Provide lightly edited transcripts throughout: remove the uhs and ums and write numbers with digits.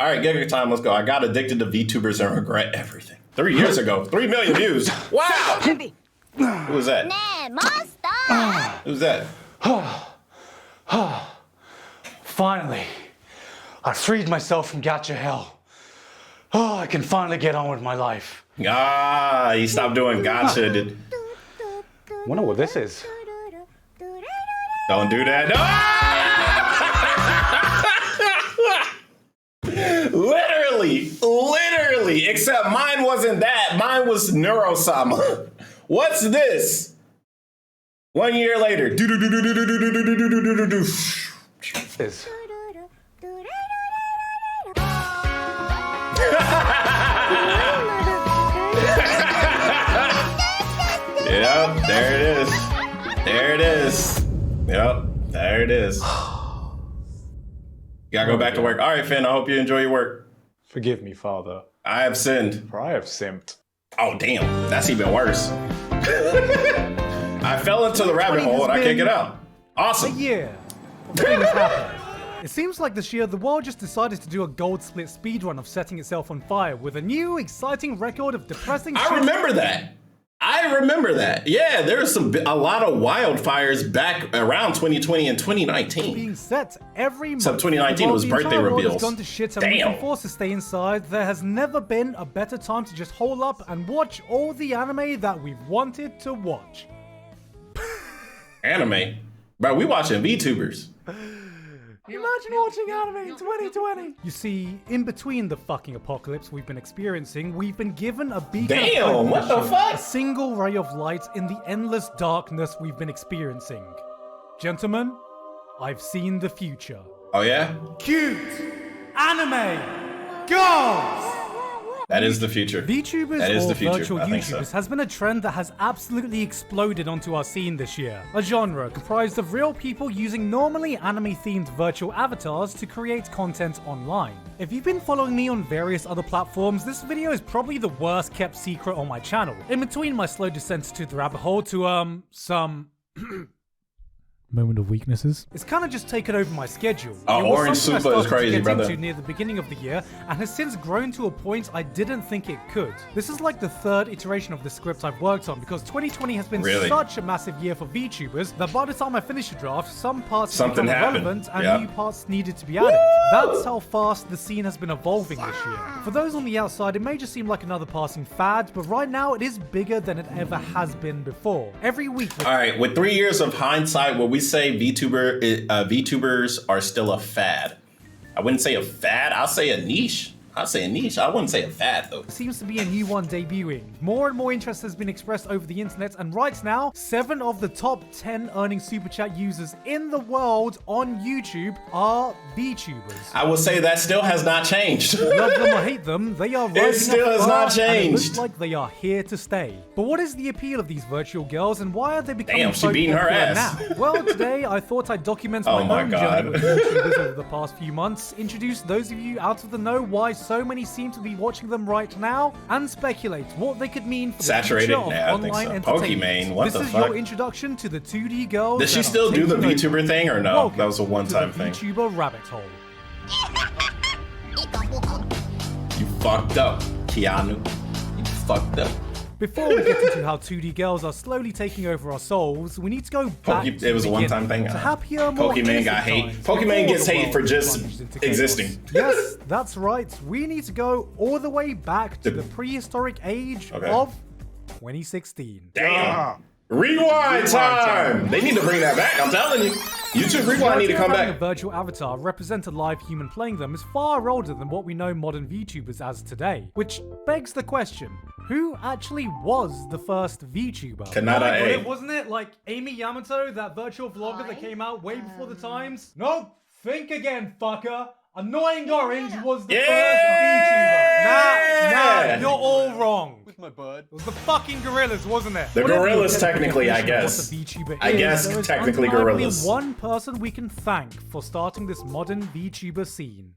All right, give it time. Let's go. I got addicted to VTubers and regret everything. 3 years ago, 3 million views. Wow. Who was that? Who's that? Finally, I freed myself from gacha hell. Oh, I can finally get on with my life. Ah, he stopped doing gacha. Wonder what this is. Don't do that. No! Literally, except mine wasn't that. Mine was Neurosama. What's this? 1 year later. Is. Yep, there it is. There it is. Yep, there it is. Gotta go back to work. All right, Finn, I hope you enjoy your work. Forgive me, Father. I have sinned. For I have simped. Oh, damn. That's even worse. I fell into the rabbit hole and I can't get out. Awesome. A year of things happened. It seems like this year the world just decided to do a gold split speedrun of setting itself on fire with a new exciting record of depressing I remember that. Yeah, there was a lot of wildfires back around 2020 and 2019. being set every month. Except 2019 was birthday reveals. Has gone to shit and we've been forced to stay inside. There has never been a better time to just hole up and watch all the anime that we've wanted to watch. Anime? Bro, we watching VTubers. Imagine watching anime in 2020. You see, in between the fucking apocalypse we've been experiencing, we've been given a beacon of hope, what the fuck? a single ray of light in the endless darkness we've been experiencing. Gentlemen, I've seen the future. Oh yeah? Cute anime girls! That is the future. VTubers or virtual YouTubers has been a trend that has absolutely exploded onto our scene this year. A genre comprised of real people using normally anime-themed virtual avatars to create content online. If you've been following me on various other platforms, this video is probably the worst kept secret on my channel. In between my slow descent to the rabbit hole to, some... moment of weaknesses. It's kind of just taken over my schedule. Orange Super is crazy, brother. Near the beginning of the year and has since grown to a point I didn't think it could. This is like the third iteration of the script I've worked on because 2020 has been such a massive year for VTubers that by the time I finished the draft, some parts became irrelevant and new parts needed to be added. That's how fast the scene has been evolving this year. For those on the outside, it may just seem like another passing fad, but right now it is bigger than it ever has been before. Every week. All right, with 3 years of hindsight, what we say VTubers are still a fad. I wouldn't say a fad. I'll say a niche. I wouldn't say a fad though. Seems to be a new one debuting. More and more interest has been expressed over the internet, and right now, 7 of the top 10 earning super chat users in the world on YouTube are VTubers. I will say that still has not changed. Love them or hate them, they are rising. It still has not changed. It looks like they are here to stay. But what is the appeal of these virtual girls, and why are they becoming she beating her ass now? Well, today I thought I'd document my own journey with VTubers over the past few months, introduce those of you out of the know why so many seem to be watching them right now, and speculate what they could mean for the future of online entertainment. Pokimane, what the fuck? This is your introduction to the 2D girls. Does she still do the VTuber thing or no? Welcome that was a one-time thing. VTuber rabbit hole. You fucked up, Keanu. You fucked up. Before we get into how 2D girls are slowly taking over our souls, we need to go back to it was a one-time thing. To happier, more Pokimane got hate. Pokimane gets hate for just existing. Yes, that's right. We need to go all the way back to the prehistoric age of 2016. Damn. Rewind time! They need to bring that back, I'm telling you. YouTube Rewind need to come back. A virtual avatar represent a live human playing them is far older than what we know modern VTubers as today. Which begs the question, who actually was the first VTuber? Kanata A. Wasn't it like Amy Yamato, that virtual vlogger that came out way before the times? No, think again, fucker. Annoying Orange was the first VTuber. Nah, you're all wrong. With my bird. It was the fucking gorillas, wasn't it? The gorillas, technically, I guess. I guess technically gorillas. One person we can thank for starting this modern VTuber scene.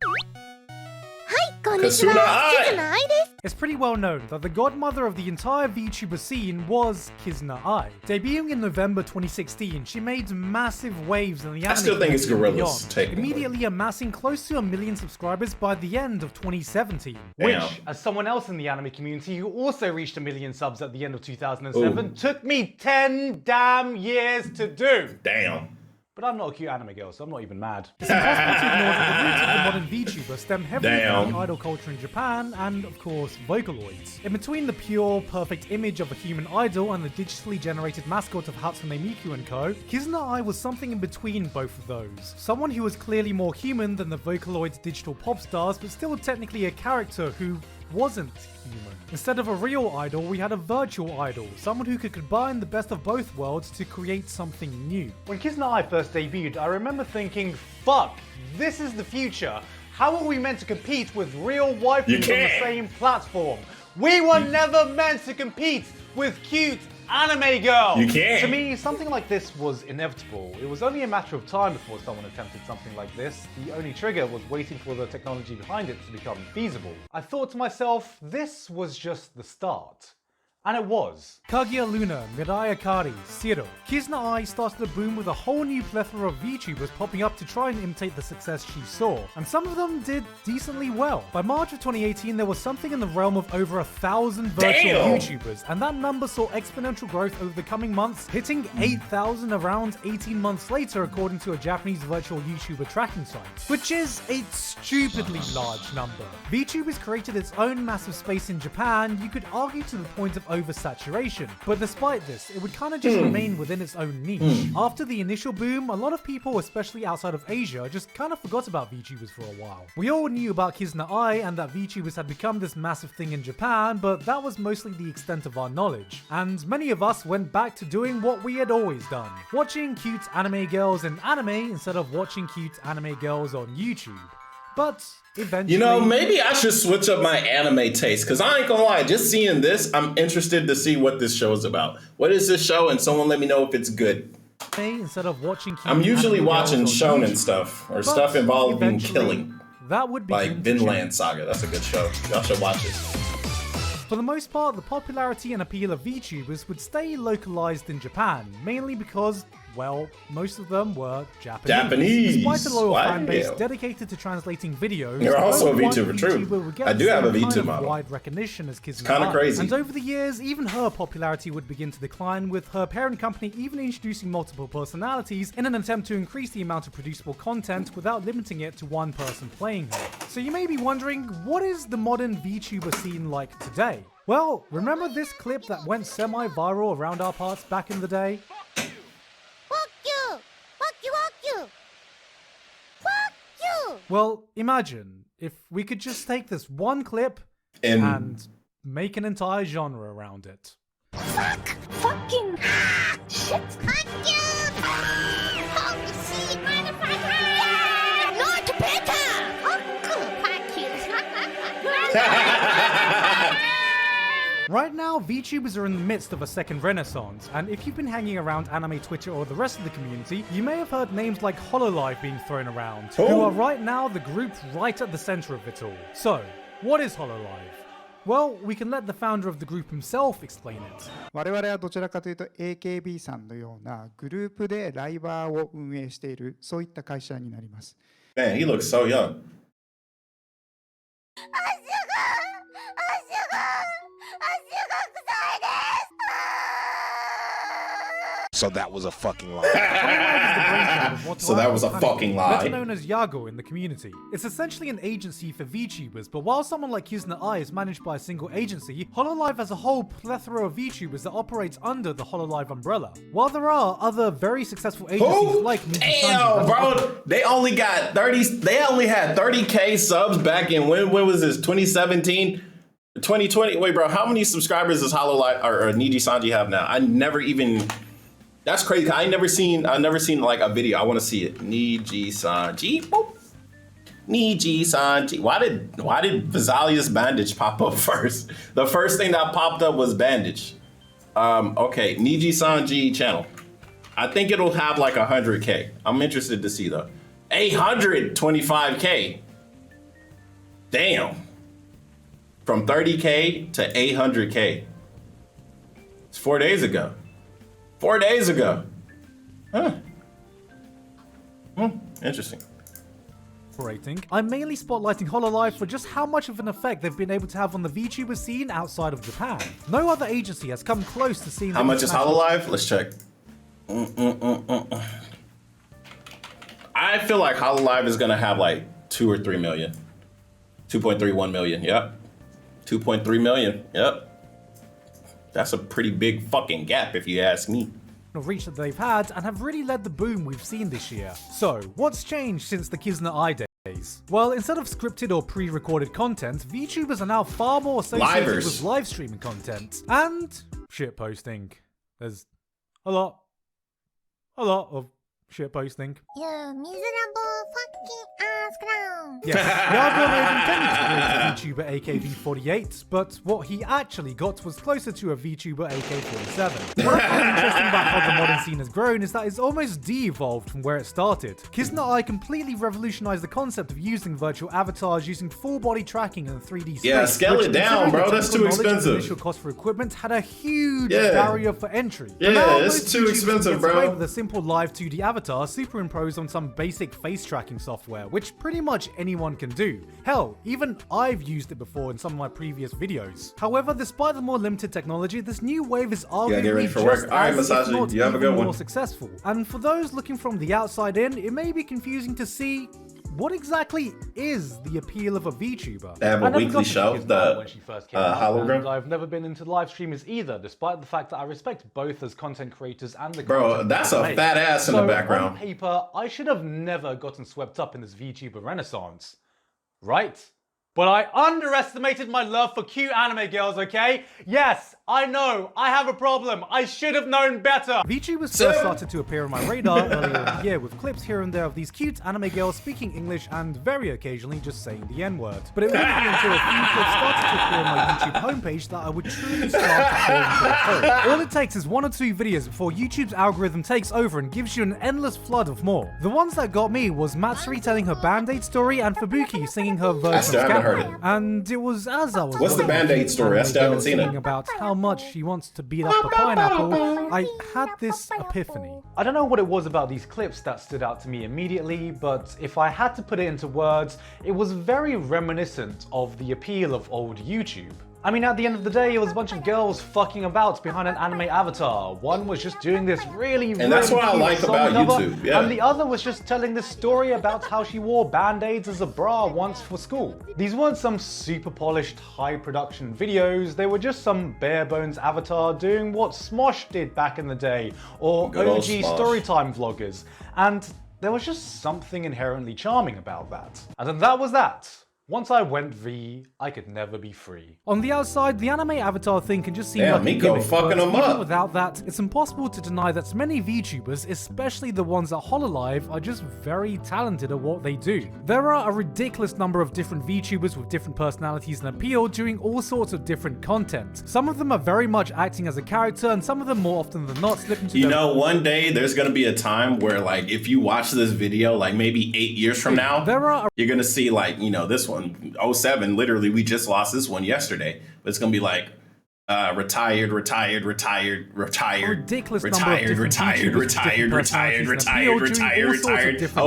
Kasuna Ai. It's pretty well known that the godmother of the entire VTuber scene was Kizuna Ai. Debuting in November 2016, she made massive waves in the anime. I still think it's Gorillas, beyond, technically. immediately amassing close to 1 million subscribers by the end of 2017. Which, as someone else in the anime community who also reached 1 million subs at the end of 2007, took me 10 damn years to do. Damn. But I'm not a cute anime girl, so I'm not even mad. It's impossible to ignore that the roots of the modern VTuber stem heavily from the idol culture in Japan and, of course, Vocaloids. In between the pure, perfect image of a human idol and the digitally generated mascot of Hatsune Miku and co., Kizuna Ai was something in between both of those. Someone who was clearly more human than the Vocaloids' digital pop stars, but still technically a character who wasn't human. Instead of a real idol, we had a virtual idol, someone who could combine the best of both worlds to create something new. When Kizuna Ai first debuted, I remember thinking, fuck, this is the future. How are we meant to compete with real waifus on the same platform? We were never meant to compete with cute anime girls! You can't! To me, something like this was inevitable. It was only a matter of time before someone attempted something like this. The only trigger was waiting for the technology behind it to become feasible. I thought to myself, this was just the start. And it was. Kaguya Luna, Mirai Akari, Zero. Kizuna Ai started a boom with a whole new plethora of VTubers popping up to try and imitate the success she saw, and some of them did decently well. By March of 2018, there was something in the realm of over 1,000 virtual VTubers, and that number saw exponential growth over the coming months, hitting 8,000 around 18 months later, according to a Japanese virtual YouTuber tracking site, which is a stupidly large number. VTubers created its own massive space in Japan, you could argue to the point of oversaturation, but despite this, it would kind of just remain within its own niche. After the initial boom, a lot of people, especially outside of Asia, just kind of forgot about VTubers for a while. We all knew about Kizuna Ai and that VTubers had become this massive thing in Japan, but that was mostly the extent of our knowledge. And many of us went back to doing what we had always done, watching cute anime girls in anime instead of watching cute anime girls on YouTube. But eventually... You know, maybe I should switch up my anime taste, because I ain't gonna lie, just seeing this, I'm interested to see what this show is about. What is this show? And someone let me know if it's good. Instead of watching I'm usually watching shonen stuff, or stuff involving killing. That would be like Vinland Saga. That's a good show. Y'all should watch it. For the most part, the popularity and appeal of VTubers would stay localized in Japan, mainly because, well, most of them were Japanese. Despite a loyal fan base dedicated to translating videos, you're also a VTuber, true. I do have a VTuber model. Wide recognition as Kizuna Ai. Kind of crazy. And over the years, even her popularity would begin to decline, with her parent company even introducing multiple personalities in an attempt to increase the amount of producible content without limiting it to one person playing her. So you may be wondering, what is the modern VTuber scene like today? Well, remember this clip that went semi-viral around our parts back in the day? Fuck you! Fuck you! Fuck you! Fuck you! Well, imagine if we could just take this one clip and make an entire genre around it. Fuck! Fucking shit! Fuck you! Holy shit, motherfucker! Yeah! Not better! Fuck you! Right now, VTubers are in the midst of a second renaissance, and if you've been hanging around anime Twitter or the rest of the community, you may have heard names like HoloLive being thrown around, who are right now the group right at the center of it all. So, what is HoloLive? Well, we can let the founder of the group himself explain it. 我々はどちらかというと AKB さんのようなグループでライバーを運営しているそういった会社になります。 Man, he looks so young. So that was a fucking lie. So that was a fucking lie. Better known as Yago in the community. It's essentially an agency for VTubers, but while someone like Kizuna Ai is managed by a single agency, HoloLive has a whole plethora of VTubers that operates under the HoloLive umbrella. While there are other very successful agencies like Damn, bro, they only got 30. They only had 30K subs back in when was this? 2017. 2020. Wait, bro, how many subscribers does HoloLive or Niji Sanji have now? I never even. That's crazy. I've never seen like a video. I want to see it. Niji Sanji. Boop. Niji Sanji. Why did Vizalia's bandage pop up first? The first thing that popped up was bandage. Okay, Niji Sanji channel. I think it'll have like 100K. I'm interested to see though. 825K. Damn. from 30K to 800K. It's 4 days ago. 4 days ago. Huh. Interesting. I'm mainly spotlighting HoloLive for just how much of an effect they've been able to have on the VTuber scene outside of Japan. No other agency has come close to seeing. How much is HoloLive? Let's check. I feel like HoloLive is gonna have like 2 or 3 million. 2.31 million, yep. 2.3 million, yep. That's a pretty big fucking gap if you ask me. Reach that they've had and have really led the boom we've seen this year. So, what's changed since the Kizna Eye days? Well, instead of scripted or pre-recorded content, VTubers are now far more associated with live streaming content and shit posting. There's a lot of shit posting. You miserable fucking ass clown. Yes, Yardley intended to create a VTuber AK-V48, but what he actually got was closer to a VTuber AK-47. What I find interesting about how the modern scene has grown is that it's almost de-evolved from where it started. Kizna Eye completely revolutionized the concept of using virtual avatars using full body tracking in 3D space. Yeah, scale it down, bro. That's too expensive. Initial cost for equipment had a huge barrier for entry. Yeah, it's too expensive, bro. With a simple live 2D avatar superimposed on some basic face tracking software, which pretty much anyone can do. Hell, even I've used it before in some of my previous videos. However, despite the more limited technology, this new wave is arguably just as, if not even more successful. And for those looking from the outside in, it may be confusing to see what exactly is the appeal of a VTuber? They have a weekly show, the hologram. I've never been into live streamers either, despite the fact that I respect both as content creators and the Bro, that's a fat ass in the background. On paper, I should have never gotten swept up in this VTuber renaissance. Right? But I underestimated my love for cute anime girls, okay? Yes, I know, I have a problem. I should have known better. VTubers first started to appear on my radar earlier in the year with clips here and there of these cute anime girls speaking English and very occasionally just saying the N-word. But it wouldn't be until a few clips started to appear on my YouTube homepage that I would truly start to fall into the code. All it takes is 1 or 2 videos before YouTube's algorithm takes over and gives you an endless flood of more. The ones that got me was Matsuri telling her Band-Aid story and Fubuki singing her version of heard it. And it was as I was What's the Band-Aid story? I still haven't seen it. About how much she wants to beat up a pineapple, I had this epiphany. I don't know what it was about these clips that stood out to me immediately, but if I had to put it into words, it was very reminiscent of the appeal of old YouTube. I mean, at the end of the day, it was a bunch of girls fucking about behind an anime avatar. One was just doing this really And that's what I like about YouTube, yeah. And the other was just telling this story about how she wore band-aids as a bra once for school. These weren't some super polished, high production videos. They were just some bare bones avatar doing what Smosh did back in the day, or OG Storytime vloggers. And there was just something inherently charming about that. And then that was that. Once I went V, I could never be free. On the outside, the anime avatar thing can just seem like a gimmick, fucking but them even up. without that, it's impossible to deny that many VTubers, especially the ones at HoloLive, are just very talented at what they do. There are a ridiculous number of different VTubers with different personalities and appeal doing all sorts of different content. Some of them are very much acting as a character, and some of them more often than not slip into one day there's gonna be a time where, like, if you watch this video, like maybe 8 years from now, you're gonna see, like, this one. 07, literally, we just lost this one yesterday, but it's gonna be like retired, ridiculous retired.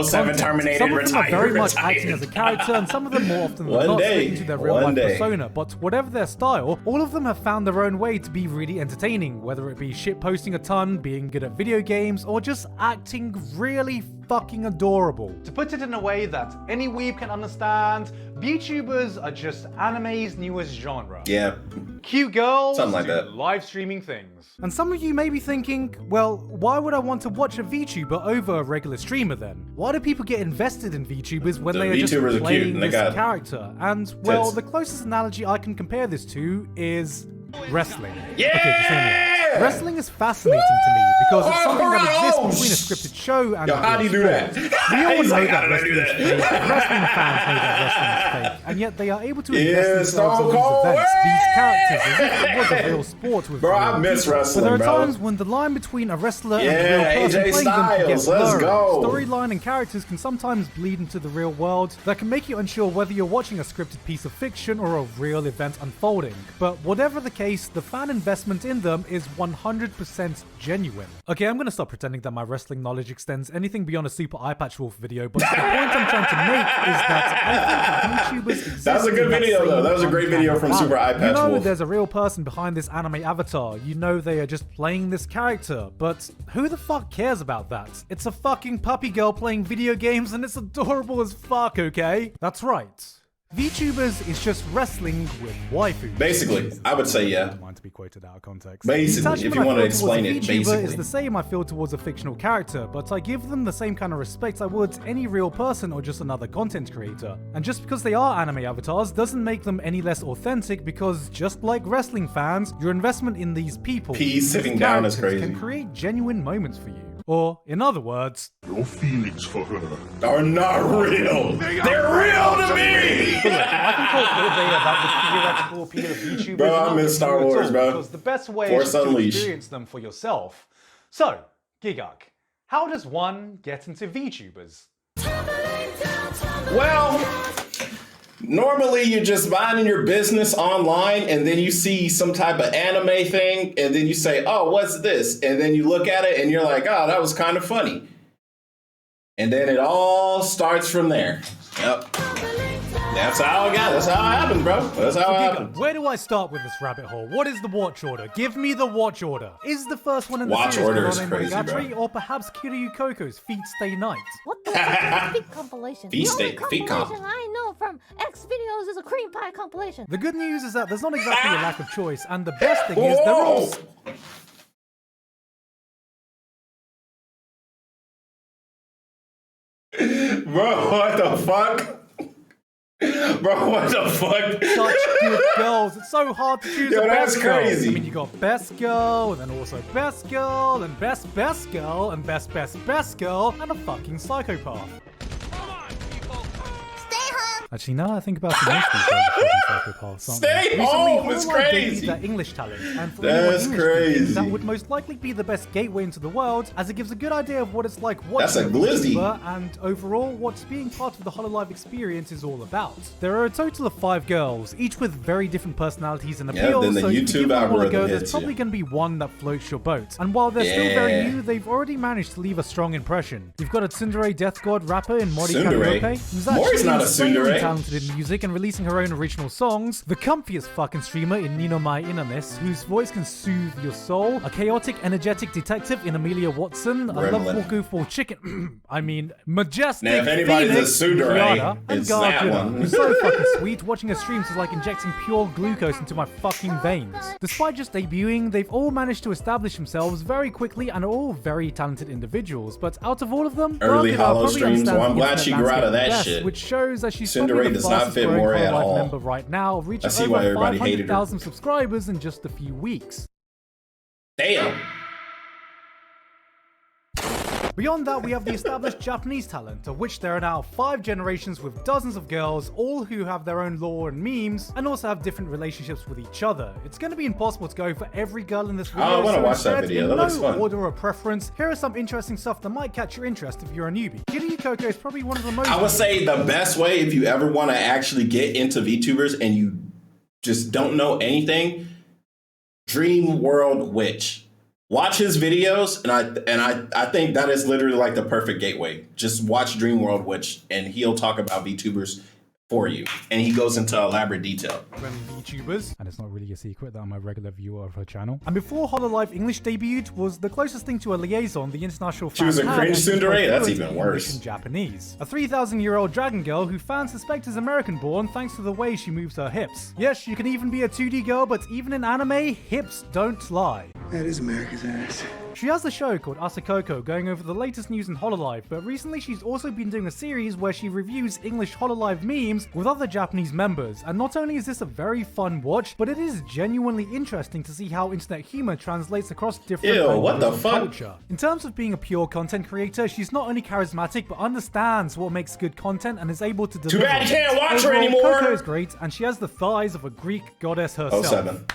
07 terminated, some of them retired, are very much acting as a character, and some of them more often than not fit into their real life persona. But whatever their style, all of them have found their own way to be really entertaining, whether it be shit posting a ton, being good at video games, or just acting really fucking adorable. To put it in a way that any weeb can understand, VTubers are just anime's newest genre. Yeah. Cute girls something like that. Live streaming things. And some of you may be thinking, well, why would I want to watch a VTuber over a regular streamer then? Why do people get invested in VTubers when they are just playing this character? And, well, the closest analogy I can compare this to is wrestling. Yeah! Okay, just hear me out. Wrestling is fascinating to me because it's something that exists Oh, between a scripted show and Yo, how do you do that? We all He's know like, that how do I do wrestling is that? fake. Wrestling fans know that wrestling is fake, and yet they are able to invest Yeah, themselves in Stone these Cold, events, these hey! characters, as if it was a real sport with Bro, real I miss people. wrestling, But there are bro. times when the line between a wrestler and a Yeah, real person AJ playing them can get Styles, let's blurry. go. Storyline and characters can sometimes bleed into the real world that can make you unsure whether you're watching a scripted piece of fiction or a real event unfolding. But whatever the case, the fan investment in them is 100% genuine. Okay, I'm gonna stop pretending that my wrestling knowledge extends anything beyond a Super Eye Patch Wolf video, but the point I'm trying to make is that I think VTubers exist. That was a good in that video, though. same That was a great video from uncanny Super Eye valley. Patch You know Wolf. there's a real person behind this anime avatar. You know they are just playing this character, but who the fuck cares about that? It's a fucking puppy girl playing video games and it's adorable as fuck, okay? That's right. VTubers is just wrestling with waifus. Basically, I would say yeah. Don't mind to be quoted out of context. Basically, The if you attachment want to I feel towards explain a it, VTuber basically. is the same I feel towards a fictional character, but I give them the same kind of respect I would any real person or just another content creator. And just because they are anime avatars doesn't make them any less authentic, because just like wrestling fans, your investment in these people, P sitting these down is characters, crazy. can create genuine moments for you. Or, in other words, Your feelings for her. Are not real. They're real to me. But look, I can talk all day about the theoretical appeal of VTubers. Bro, I and not miss get Star through it Wars, all, bro. Because the best way Force is to Unleashed. experience them for yourself. So, Gigak, how does one get into VTubers? Well, normally you're just minding your business online and then you see some type of anime thing and then you say, oh, what's this? And then you look at it and you're like, oh, that was kind of funny. And then it all starts from there. Yep. That's how it got. That's how it happened, bro. That's how it happened. where do I start with this rabbit hole? What is the watch order? Give me the watch order. Is the first one in the Watch series order is Kurone crazy, Monogatari, bro. or perhaps Kiryu Koko's Feet Stay Night? What the fuck is a feet compilation? Feet The only state- feet comp. compilation I know from X videos is a cream pie compilation. The good news is that there's not exactly a lack of choice, and the best thing is they're all... Whoa! Bro, what the fuck? Bro, what the fuck? Such good girls. It's so hard to choose Yo, a that's best girl. crazy. I mean, you got best girl, and then also best girl, and best girl, and best girl, and a fucking psychopath. Stay home. Actually, now I think about it, most of these girls are fucking psychopaths, aren't Stay they? home, Recently, it's Hololive crazy. debuted their English talent, and for That's anyone English speaking, crazy. that would most likely be the best gateway into the world, as it gives a good idea of what it's like watching That's a glizzy. VTuber, and overall what being part of the Hololive experience is all about. There are a total of 5 girls, each with very different personalities and Yeah, appeals, then the so if you YouTube give them all a algorithm go, hits there's you. probably going to be one that floats your boat. And while they're still very Yeah. new, they've already managed to leave a strong impression. You've got a tsundere death god rapper in Mori Tsundere? Karaoke, who's Mori's actually not a insanely tsundere. talented in music and releasing her own original songs, the comfiest fucking streamer in Nino Mai Inamis, whose voice can soothe your soul, a chaotic, energetic detective in Amelia Watson, a Gremlin. lovable goofball chicken, I mean, majestic Now, if anybody's Phoenix, a tsundere, Kiara, and it's that Garguna, one. who's so fucking sweet. Watching her streams is like injecting pure glucose into my fucking veins. Despite just debuting, they've all managed to establish themselves very quickly and are all very talented individuals. But out of all of them, Early Garguna hollow probably streams, well, I'm understands the glad she internet grew out of landscape that best, shit. which shows that she's Tsundere probably the does not fastest fit growing Mori at Hololive all. member right now, reaching see over why everybody hated her. 500,000 subscribers in just a few weeks. Damn. Beyond that, we have the established Japanese talent, of which there are now 5 generations with dozens of girls, all who have their own lore and memes, and also have different relationships with each other. It's going to be impossible to go for every girl in this video, I wanna so watch that instead, video. in That no looks fun. order or preference, here are some interesting stuff that might catch your interest if you're a newbie. Kiryu Koko is probably one of the most... I would say the best way if you ever want to actually get into VTubers and you just don't know anything, Dream World Witch. Watch his videos, and I think that is literally like the perfect gateway. Just watch Dream World Witch, and he'll talk about VTubers for you, and he goes into elaborate detail. VTubers, and it's not really a secret that I'm a regular viewer of her channel. And before Hololive English debuted, was the closest thing to a liaison the international She was fans a had, cringe and she was tsundere? That's fluent even in worse. English and Japanese. A 3,000-year-old dragon girl who fans suspect is American-born thanks to the way she moves her hips. Yes, you can even be a 2D girl, but even in anime, hips don't lie. That is America's ass. She has a show called Asakoko going over the latest news in Hololive, but recently she's also been doing a series where she reviews English Hololive memes with other Japanese members. And not only is this a very fun watch, but it is genuinely interesting to see how internet humor translates across different culture. In terms of being a pure content creator, she's not only charismatic but understands what makes good content and is able to deliver. Too bad you can't watch her anymore. Coco is great, and she has the thighs of a Greek goddess herself. 07.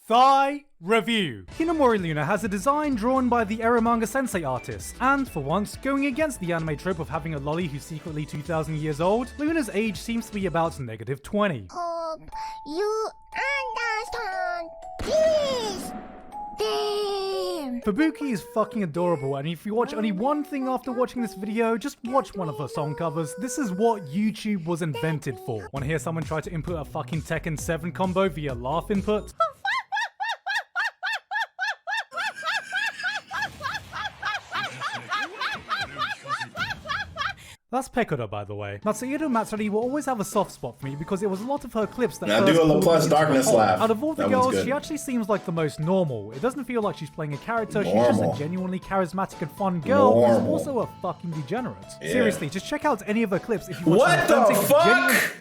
Thigh review. Hinamori Luna has a design drawn by the Eromanga Sensei artist, and for once, going against the anime trope of having a lolly who's secretly 2,000 years old, Luna's age seems to be about -20. Hope you understand. Please. Damn. Fubuki is fucking adorable, and if you watch only one thing after watching this video, just watch one of her song covers. This is what YouTube was invented for. Want to hear someone try to input a fucking Tekken 7 combo via laugh input? That's Pekora, by the way. Natsuhiro Matsuri will always have a soft spot for me because it was a lot of her clips that Now do a La Plus Darkness laugh. Out of all the That one's girls, good. she actually seems like the most normal. It doesn't feel like she's playing a character, she's just a genuinely charismatic and fun girl who's also a fucking degenerate. Yeah. Seriously, just check out any of her clips if you watch What the authentic, genuine... fuck?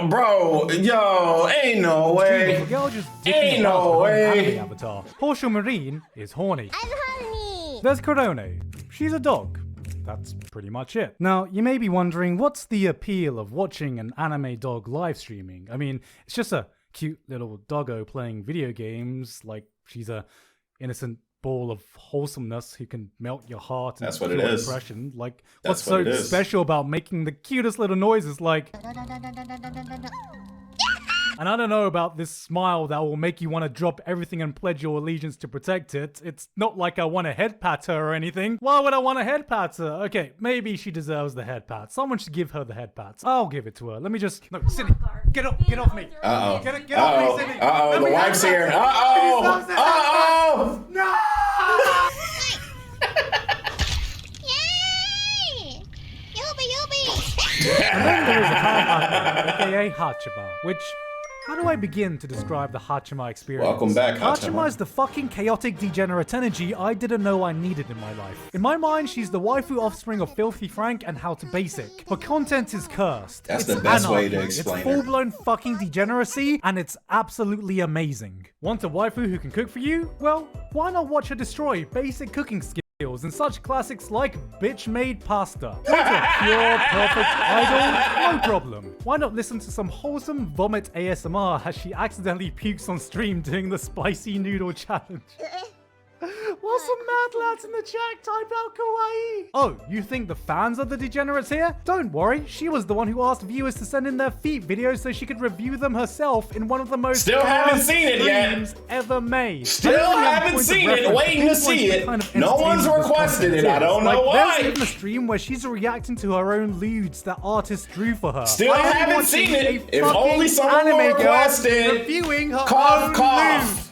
Bro, yo, ain't no way. The girl just Ain't no way. Avatar. Portia Marine is horny. I'm horny. There's Korone. She's a dog. That's pretty much it. Now, you may be wondering, what's the appeal of watching an anime dog live streaming? I mean, it's just a cute little doggo playing video games, like she's a innocent ball of wholesomeness who can melt your heart and That's what it cure is. depression. Like, That's what's what so it is. special about making the cutest little noises like... And I don't know about this smile that will make you want to drop everything and pledge your allegiance to protect it. It's not like I want to head pat her or anything. Why would I want to head pat her? Okay, maybe she deserves the head pat. Someone should give her the head pats. I'll give it to her. Let me just... No, Sydney, get off me. Uh-oh. Get off me, Sydney. Uh-oh, Let the me wife's have here. it. Uh-oh. She deserves the head Uh-oh. pat. No! Yay! Yubi. And then there is a Hachima, aka Hachima, which... How do I begin to describe the Hachima experience? Welcome back, Hachima. Hachima is the fucking chaotic degenerate energy I didn't know I needed in my life. In my mind, she's the waifu offspring of Filthy Frank and How to Basic. Her content is cursed. That's It's the best way anarchy. to explain It's her. full-blown fucking degeneracy, and it's absolutely amazing. Want a waifu who can cook for you? Well, why not watch her destroy basic cooking skills and such classics like bitch-made pasta? Want a pure, perfect idol? No problem. Why not listen to some wholesome vomit ASMR as she accidentally pukes on stream doing the spicy noodle challenge? While some mad lads in the chat type out kawaii. Oh, you think the fans are the degenerates here? Don't worry, she was the one who asked viewers to send in their feet videos so she could review them herself in one of the most Still haven't seen it yet. streams ever made. Still haven't seen it, waiting to see it. No one's requested it, I don't know why. There's even a stream where she's reacting to her own lewds that artists drew for her. Still I am haven't watching seen it. a If only fucking someone will anime girl request it. reviewing her Cough, own cough. lewd.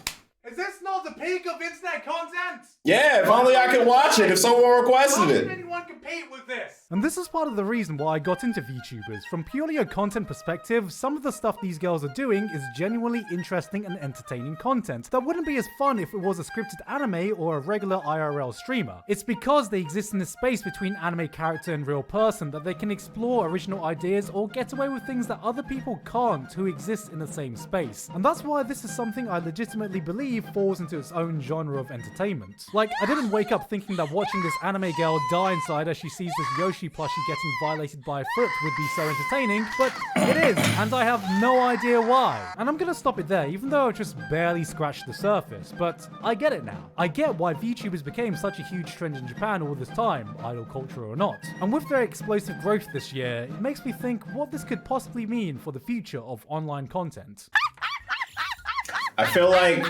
Is this not the peak of internet content? Yeah, if only I could watch it, if someone requested Why did it. anyone compete with this? And this is part of the reason why I got into VTubers. From purely a content perspective, some of the stuff these girls are doing is genuinely interesting and entertaining content that wouldn't be as fun if it was a scripted anime or a regular IRL streamer. It's because they exist in this space between anime character and real person that they can explore original ideas or get away with things that other people can't who exist in the same space. And that's why this is something I legitimately believe falls into its own genre of entertainment. Like, I didn't wake up thinking that watching this anime girl die inside as she sees this Yoshi plushie getting violated by a foot would be so entertaining, but it is, and I have no idea why. And I'm gonna stop it there, even though I've just barely scratched the surface, but I get it now. I get why VTubers became such a huge trend in Japan all this time, idol culture or not. And with their explosive growth this year, it makes me think what this could possibly mean for the future of online content. I feel like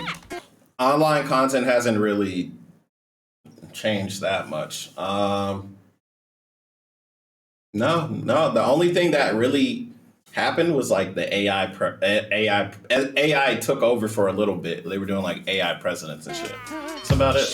online content hasn't really changed that much. No, the only thing that really happened was like the AI took over for a little bit. They were doing like AI presidents and shit. That's about it.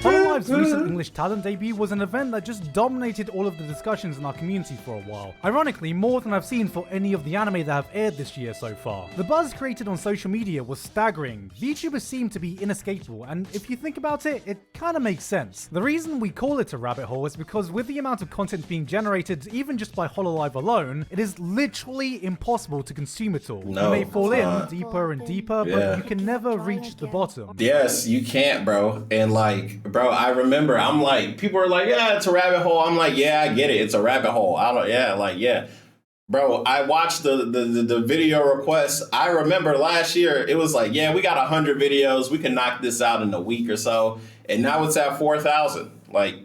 Hololive Hololive's recent English talent debut was an event that just dominated all of the discussions in our community for a while. Ironically, more than I've seen for any of the anime that have aired this year so far. The buzz created on social media was staggering. VTubers seem to be inescapable, and if you think about it, it kinda makes sense. The reason we call it a rabbit hole is because with the amount of content being generated, even just by Hololive alone, it is literally impossible to consume it all. No, you may fall it's in not. deeper and deeper, Yeah. but you can never reach the bottom. Yes, you can't, bro. And like, bro, I remember I'm like, people are like, yeah, it's a rabbit hole. I'm like, yeah, I get it. It's a rabbit hole. Yeah. Bro, I watched the video requests. I remember last year, it was like, yeah, we got 100 videos. We can knock this out in a week or so. And now it's at 4,000. Like,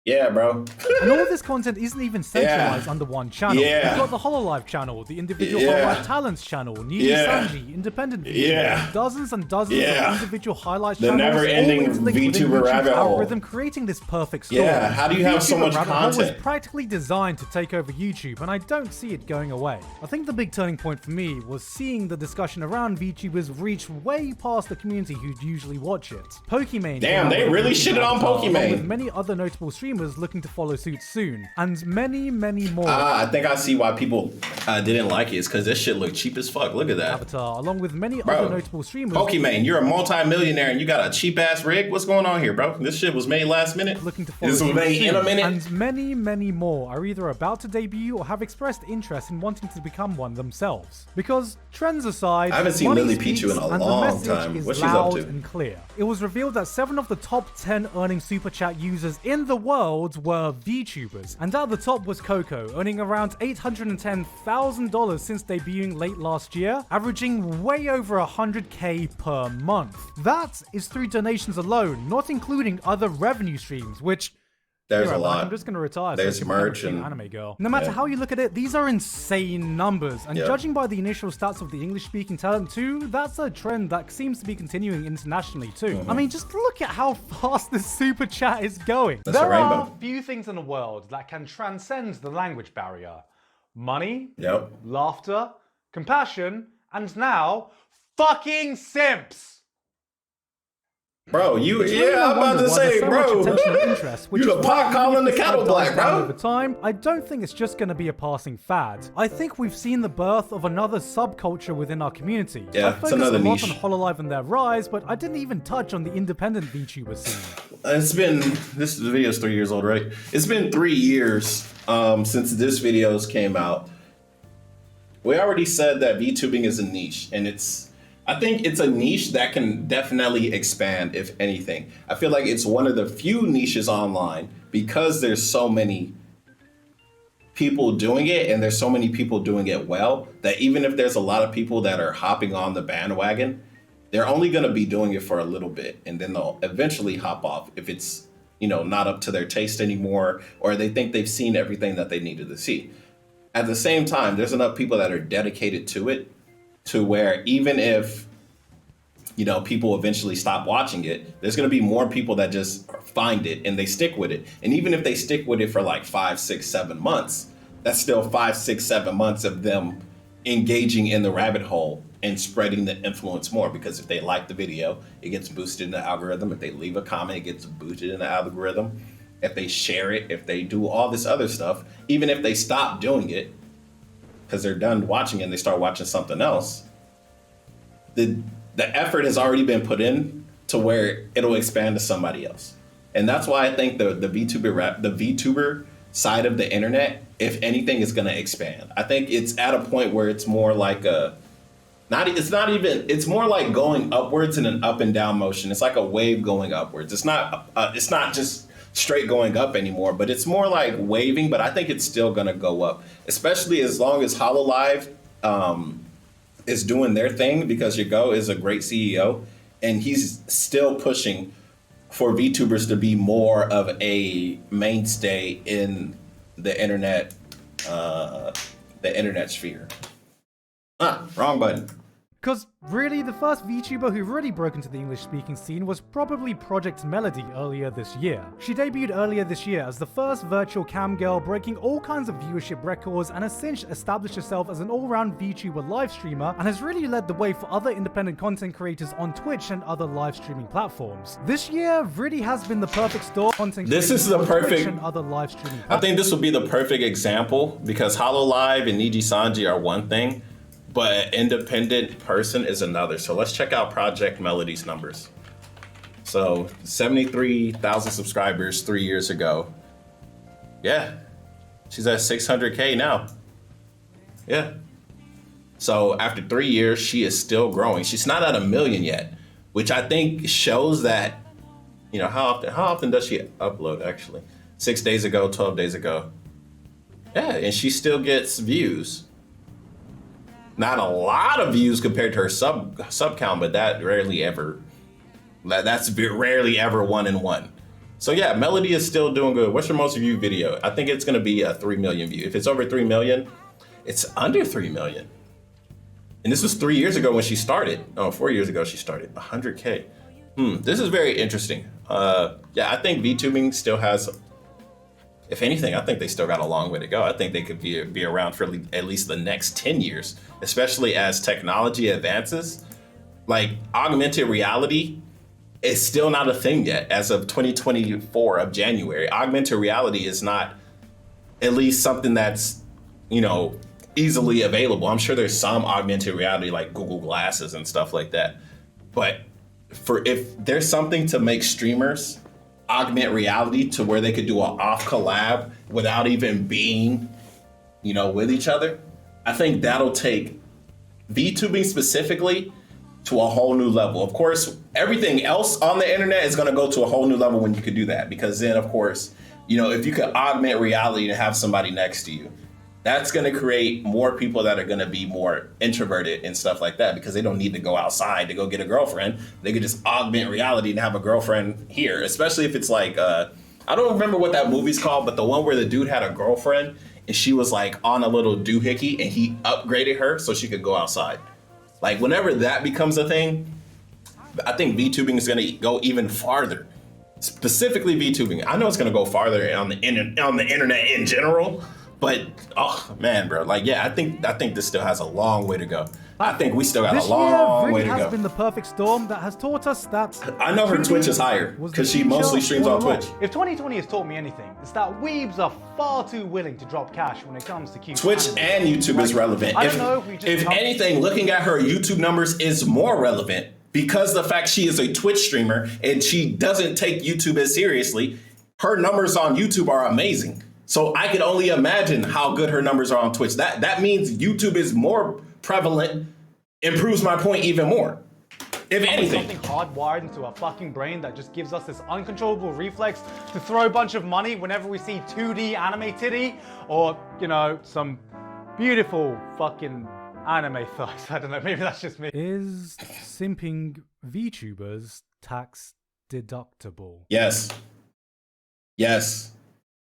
yeah, bro. And all of this content isn't even centralized under one channel. Yeah. You've got the Hololive channel, the individual Yeah. Hololive Talents channel, Niji Yeah. Sanji, Independent VTubers, Yeah. dozens and dozens Yeah. of individual highlights The channels, never-ending all interlinked within VTuber YouTube's rabbit hole. algorithm, creating this perfect story. Yeah, how do you The have so VTuber much rabbit hole was content? practically designed to take over YouTube, and I don't see it going away. I think the big turning point for me was seeing the discussion around VTubers reach way past the community who'd usually watch it. Pokimane. Damn, they really shitted on Along with Pokimane. many other notable streamers looking to follow suit soon, and many more. I think I see why people didn't like it. It's because this shit looked cheap as fuck. Look at that. Avatar, along with many Bro, other notable streamers Pokimane, you're a multi-millionaire and you got a cheap-ass rig? What's going on here, bro? This shit was made last minute? looking to follow This was suit made in a soon, minute? and many more are either about to debut or have expressed interest in wanting to become one themselves. Because trends aside, I haven't seen money Lily Pichu speaks, in a and long the message time. is What she's up loud to? and clear. It was revealed that 7 of the top 10 earning super chat users in the world were VTubers, and at the top was Coco, earning around $810,000 since debuting late last year, averaging way over 100k per month. That is through donations alone, not including other revenue streams, which There's you're a right, like, lot. I'm just gonna retire. There's so I can become a merch teen and- anime girl. No matter yeah. how you look at it, these are insane numbers. And Yeah. judging by the initial stats of the English-speaking talent too, that's a trend that seems to be continuing internationally too. Mm-hmm. I mean, just look at how fast this super chat is going. That's a There are rainbow. few things in the world that can transcend the language barrier. Money, Yep. laughter, compassion, and now, fucking simps! Bro, It's really yeah, no I'm about wonder to why say, there's so much bro. attention and interest, which You is the why pot even calling if the this cattle fad black, dies down bro. Over time, I don't think it's just going to be a passing fad. I think we've seen the birth of another subculture within our community. Yeah, I it's focused another a lot niche. on Hololive and their rise, but I didn't even touch on the independent VTuber scene. It's been, this video is 3 years old, right? It's been 3 years since this videos came out. We already said that VTubing is a niche, and I think it's a niche that can definitely expand, if anything. I feel like it's one of the few niches online because there's so many people doing it and there's so many people doing it well that even if there's a lot of people that are hopping on the bandwagon, they're only going to be doing it for a little bit and then they'll eventually hop off if it's, not up to their taste anymore or they think they've seen everything that they needed to see. At the same time, there's enough people that are dedicated to it to where even if, people eventually stop watching it, there's going to be more people that just find it and they stick with it. And even if they stick with it for like 5, 6, 7 months, that's still 5, 6, 7 months of them engaging in the rabbit hole and spreading the influence more. Because if they like the video, it gets boosted in the algorithm. If they leave a comment, it gets boosted in the algorithm. If they share it, if they do all this other stuff, even if they stop doing it because they're done watching it and they start watching something else, the effort has already been put in to where it'll expand to somebody else. And that's why I think the VTuber side of the internet, if anything, is going to expand. I think it's at a point where it's more like it's more like going upwards in an up and down motion. It's like a wave going upwards. It's not just straight going up anymore, but it's more like waving, but I think it's still going to go up, especially as long as Hololive is doing their thing, because Yago is a great CEO and he's still pushing for VTubers to be more of a mainstay in the internet sphere. Wrong button. Because really, the first VTuber who really broke into the English-speaking scene was probably Project Melody earlier this year. She debuted earlier this year as the first virtual cam girl, breaking all kinds of viewership records, and has since established herself as an all-round VTuber live streamer, and has really led the way for other independent content creators on Twitch and other live streaming platforms. This year really has been the perfect storm. This is the perfect. And other live streaming I think this will be the perfect example because HoloLive and Niji Sanji are one thing, but an independent person is another. So let's check out Project Melody's numbers. So 73,000 subscribers 3 years ago. Yeah, she's at 600K now. Yeah. So after 3 years, she is still growing. She's not at 1 million yet, which I think shows that, you know, how often does she upload actually? 6 days ago, 12 days ago. Yeah, and she still gets views. Not a lot of views compared to her sub count, but that's rarely ever 1 in 1. So yeah, Melody is still doing good. What's your most viewed video? I think it's gonna be a 3 million view. If it's over 3 million, it's under 3 million. And this was 3 years ago when she started. Oh, 4 years ago she started, 100K. This is very interesting. Yeah, I think VTubing still has, if anything, I think they still got a long way to go. I think they could be around for at least the next 10 years, especially as technology advances. Like augmented reality is still not a thing yet as of 2024 of January. Augmented reality is not at least something that's, you know, easily available. I'm sure there's some augmented reality like Google Glasses and stuff like that. But if there's something to make streamers augment reality to where they could do an off collab without even being, you know, with each other, I think that'll take VTubing specifically to a whole new level. Of course, everything else on the internet is going to go to a whole new level when you could do that, because then of course, you know, if you could augment reality and have somebody next to you, that's going to create more people that are going to be more introverted and stuff like that, because they don't need to go outside to go get a girlfriend. They could just augment reality and have a girlfriend here, especially if it's like, I don't remember what that movie's called, but the one where the dude had a girlfriend and she was like on a little doohickey and he upgraded her so she could go outside. Like whenever that becomes a thing, I think VTubing is going to go even farther. Specifically VTubing. I know it's going to go farther on the internet in general. But oh man, bro, like yeah, I think this still has a long way to go. I think we still got a long way to go. This year really has been the perfect storm that has taught us that I know her Twitch is higher because she mostly streams on Twitch. If 2020 has taught me anything, it's that weebs are far too willing to drop cash when it comes to cute Twitch and YouTube is relevant. If anything, looking at her YouTube numbers is more relevant because the fact she is a Twitch streamer and she doesn't take YouTube as seriously. Her numbers on YouTube are amazing. So I could only imagine how good her numbers are on Twitch. That means YouTube is more prevalent, improves my point even more. If anything. Something hardwired into our fucking brain that just gives us this uncontrollable reflex to throw a bunch of money whenever we see 2D anime titty or, you know, some beautiful fucking anime thighs. I don't know, maybe that's just me. Is simping VTubers tax deductible? Yes. Yes.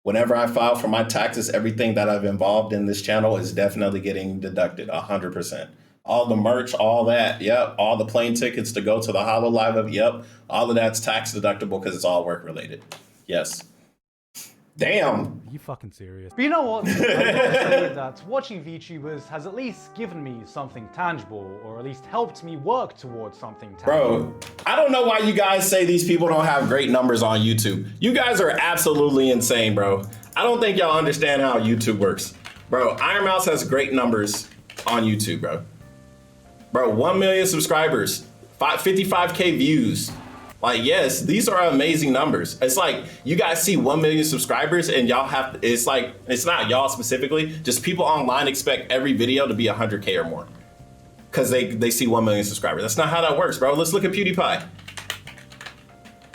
Whenever I file for my taxes, everything that I've involved in this channel is definitely getting deducted 100%. All the merch, all that, yep. All the plane tickets to go to the HoloLive, yep. All of that's tax deductible because it's all work related. Yes. Damn. You fucking serious? But you know what? I've got to say that watching VTubers has at least given me something tangible, or at least helped me work towards something tangible. Bro, I don't know why you guys say these people don't have great numbers on YouTube. You guys are absolutely insane, bro. I don't think y'all understand how YouTube works. Bro, Iron Mouse has great numbers on YouTube, bro. Bro, 1 million subscribers, 55K views. Like, yes, these are amazing numbers. It's like you guys see 1 million subscribers and y'all have, it's like, it's not y'all specifically, just people online expect every video to be 100K or more because they see 1 million subscribers. That's not how that works, bro. Let's look at PewDiePie.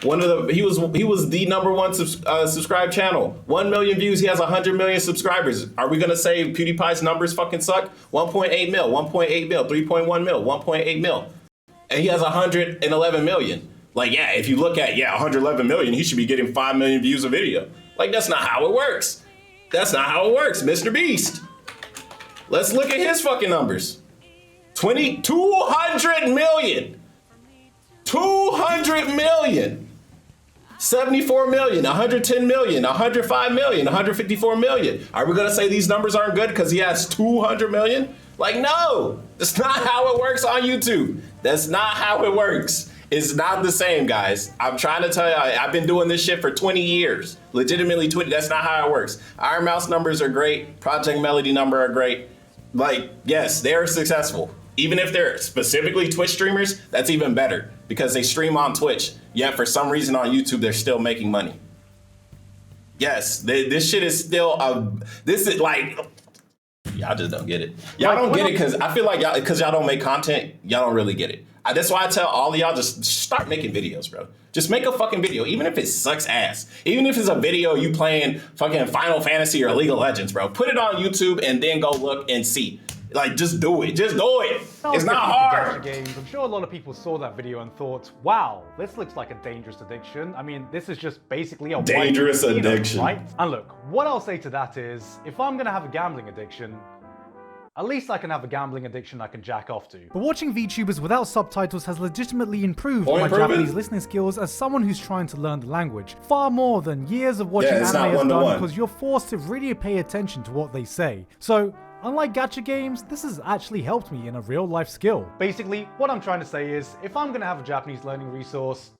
He was the #1 subscribed channel. 1 million views, he has 100 million subscribers. Are we gonna say PewDiePie's numbers fucking suck? 1.8 mil, 1.8 mil, 3.1 mil, 1.8 mil. And he has 111 million. Like, yeah, if you look at, 111 million, he should be getting 5 million views a video. Like, that's not how it works. That's not how it works, Mr. Beast. Let's look at his fucking numbers. 200 million. 200 million. 74 million, 110 million, 105 million, 154 million. Are we gonna say these numbers aren't good because he has 200 million? Like, no, that's not how it works on YouTube. That's not how it works. It's not the same, guys. I'm trying to tell you, I've been doing this shit for 20 years. Legitimately 20, that's not how it works. Iron Mouse numbers are great. Project Melody number are great. Like, yes, they're successful. Even if they're specifically Twitch streamers, that's even better because they stream on Twitch. Yet for some reason on YouTube, they're still making money. Yes, this shit is still, this is like, y'all just don't get it. Y'all don't get it because I feel like y'all don't make content, y'all don't really get it. That's why I tell all of y'all, just start making videos, bro. Just make a fucking video, even if it sucks ass. Even if it's a video you playing fucking Final Fantasy or League of Legends, bro. Put it on YouTube and then go look and see. Like, just do it. Just do it. It's not hard. Games. I'm sure a lot of people saw that video and thought, wow, this looks like a dangerous addiction. I mean, this is just basically a dangerous addiction, right? And look, what I'll say to that is, if I'm gonna have a gambling addiction, at least I can have a gambling addiction I can jack off to. But watching VTubers without subtitles has legitimately improved my Japanese listening skills as someone who's trying to learn the language. Far more than years of watching anime has done, because you're forced to really pay attention to what they say. So, unlike gacha games, this has actually helped me in a real life skill. Basically, what I'm trying to say is, if I'm gonna have a Japanese learning resource,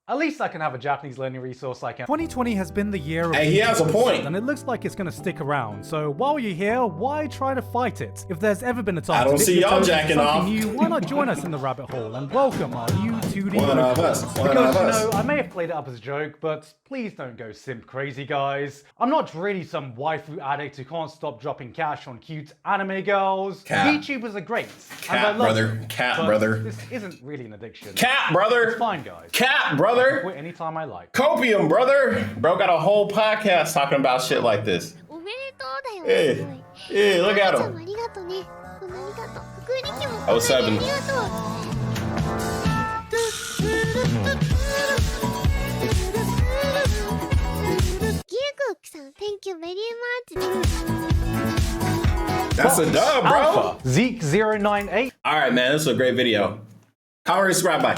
at least I can have a Japanese learning resource I can. 2020 has been the year of he has a point. And it looks like it's going to stick around. So while you're here, why try to fight it? If there's ever been a time I don't see y'all jacking off. New, why not join us in the rabbit hole and welcome our new 2D One of us. Because, you know, I may have played it up as a joke, but please don't go simp crazy, guys. I'm not really some waifu addict who can't stop dropping cash on cute anime girls. VTubers are great. Cat, brother. Cat, brother. This isn't really an addiction. Cat, brother. It's fine, guys. Cat, brother. Quit anytime I like. Copium, brother. Bro got a whole podcast talking about shit like this. おめでとうだよ。 Yeah, look at ちゃん him. ありがとうね。こんなありがとう。福力も07. ありがとう。ギルクックさん、Thank you very much. That's a dub, bro. Alpha, Zeke098. All right, man. This is a great video. Comment, subscribe, bye.